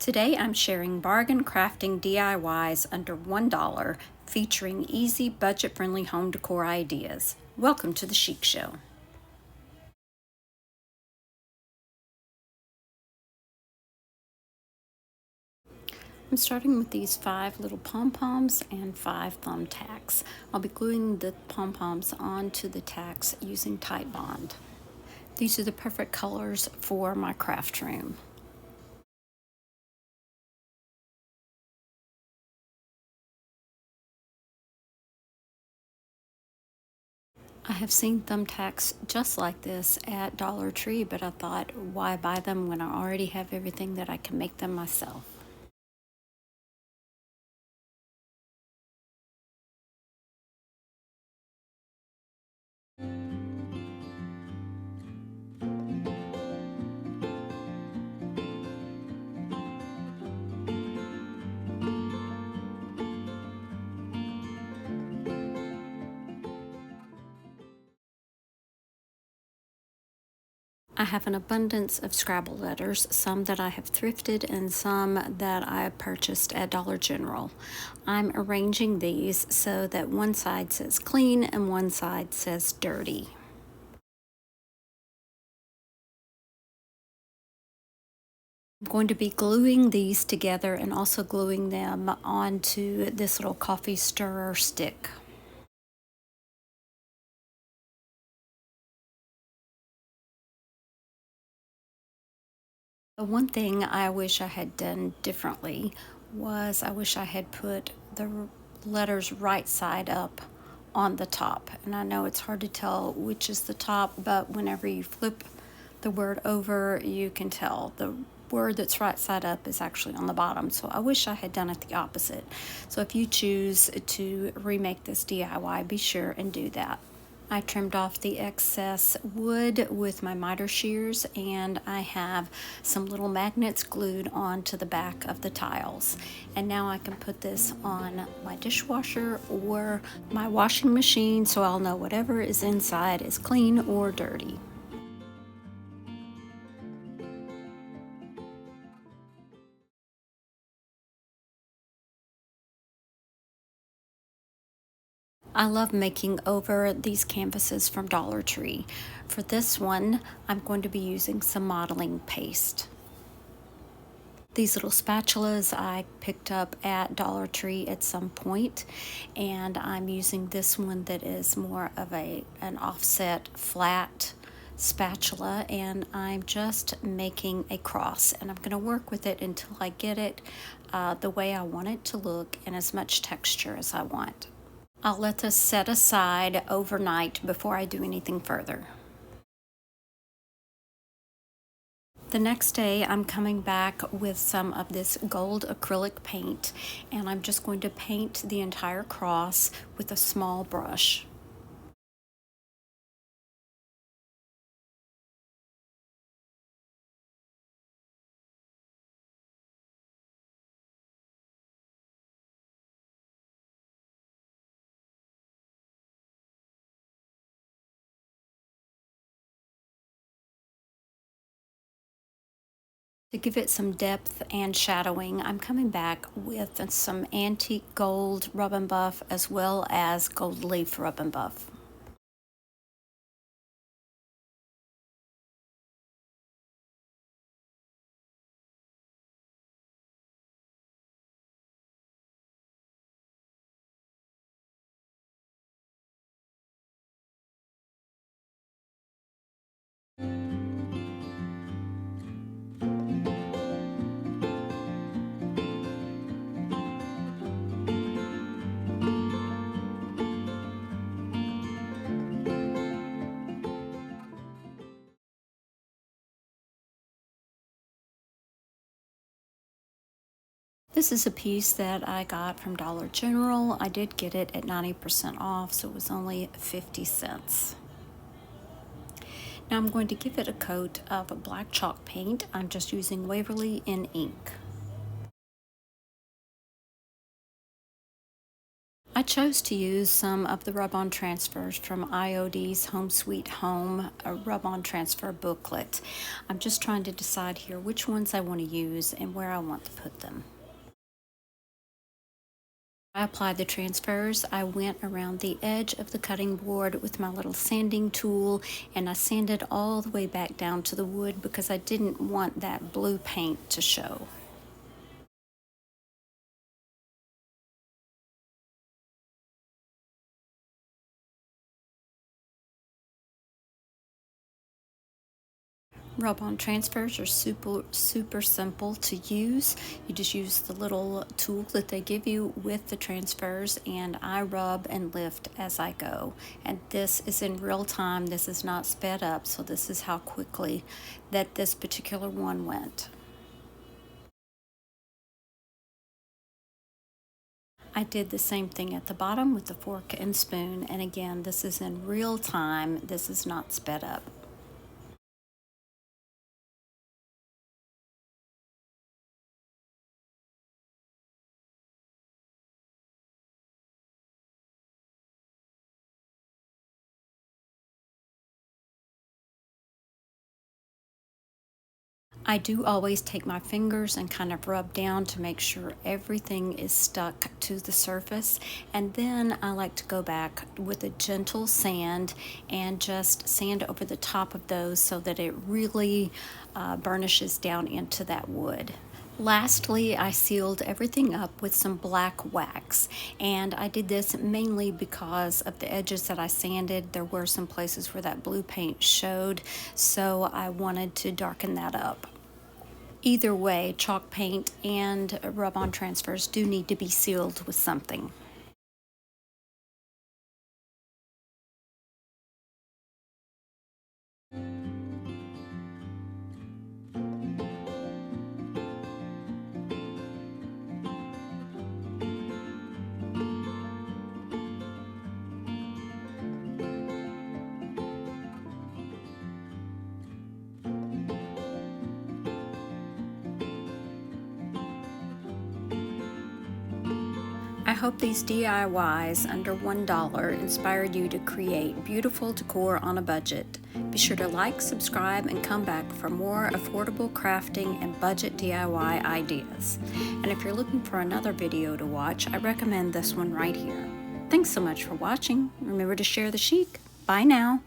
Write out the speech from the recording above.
Today I'm sharing bargain crafting DIYs under $1 featuring easy budget-friendly home decor ideas. Welcome to the Chic Show. I'm starting with these 5 little pom-poms and 5 thumbtacks. I'll be gluing the pom-poms onto the tacks using Tite Bond. These are the perfect colors for my craft room. I have seen thumbtacks just like this at Dollar Tree, but I thought, why buy them when I already have everything that I can make them myself? I have an abundance of Scrabble letters, some that I have thrifted and some that I purchased at Dollar General. I'm arranging these so that one side says clean and one side says dirty. I'm going to be gluing these together and also gluing them onto this little coffee stirrer stick. The one thing I wish I had done differently was I wish I had put the letters right side up on the top. And I know it's hard to tell which is the top, but whenever you flip the word over, you can tell the word that's right side up is actually on the bottom. So I wish I had done it the opposite. So if you choose to remake this DIY, be sure and do that. I trimmed off the excess wood with my miter shears, and I have some little magnets glued onto the back of the tiles. And now I can put this on my dishwasher or my washing machine so I'll know whatever is inside is clean or dirty. I love making over these canvases from Dollar Tree. For this one, I'm going to be using some modeling paste. These little spatulas I picked up at Dollar Tree at some point, and I'm using this one that is more of an offset flat spatula, and I'm just making a cross, and I'm going to work with it until I get it the way I want it to look and as much texture as I want. I'll let this set aside overnight before I do anything further. The next day, I'm coming back with some of this gold acrylic paint, and I'm just going to paint the entire cross with a small brush. To give it some depth and shadowing, I'm coming back with some antique gold rub and buff as well as gold leaf rub and buff. This is a piece that I got from Dollar General. I did get it at 90% off, so it was only 50 cents. Now I'm going to give it a coat of black chalk paint. I'm just using Waverly in ink. I chose to use some of the rub-on transfers from IOD's Home Sweet Home rub-on transfer booklet. I'm just trying to decide here which ones I want to use and where I want to put them. I applied the transfers. I went around the edge of the cutting board with my little sanding tool, and I sanded all the way back down to the wood because I didn't want that blue paint to show. Rub-on transfers are super simple to use. You just use the little tool that they give you with the transfers, and I rub and lift as I go. And this is in real time. This is not sped up, so this is how quickly that this particular one went. I did the same thing at the bottom with the fork and spoon, and again, this is in real time. This is not sped up. I do always take my fingers and kind of rub down to make sure everything is stuck to the surface, and then I like to go back with a gentle sand and just sand over the top of those so that it really burnishes down into that wood. Lastly, I sealed everything up with some black wax, and I did this mainly because of the edges that I sanded. There were some places where that blue paint showed, so I wanted to darken that up. Either way, chalk paint and rub-on transfers do need to be sealed with something. I hope these DIYs under $1 inspired you to create beautiful decor on a budget. Be sure to like, subscribe, and come back for more affordable crafting and budget DIY ideas. And if you're looking for another video to watch, I recommend this one right here. Thanks so much for watching. Remember to share the chic. Bye now.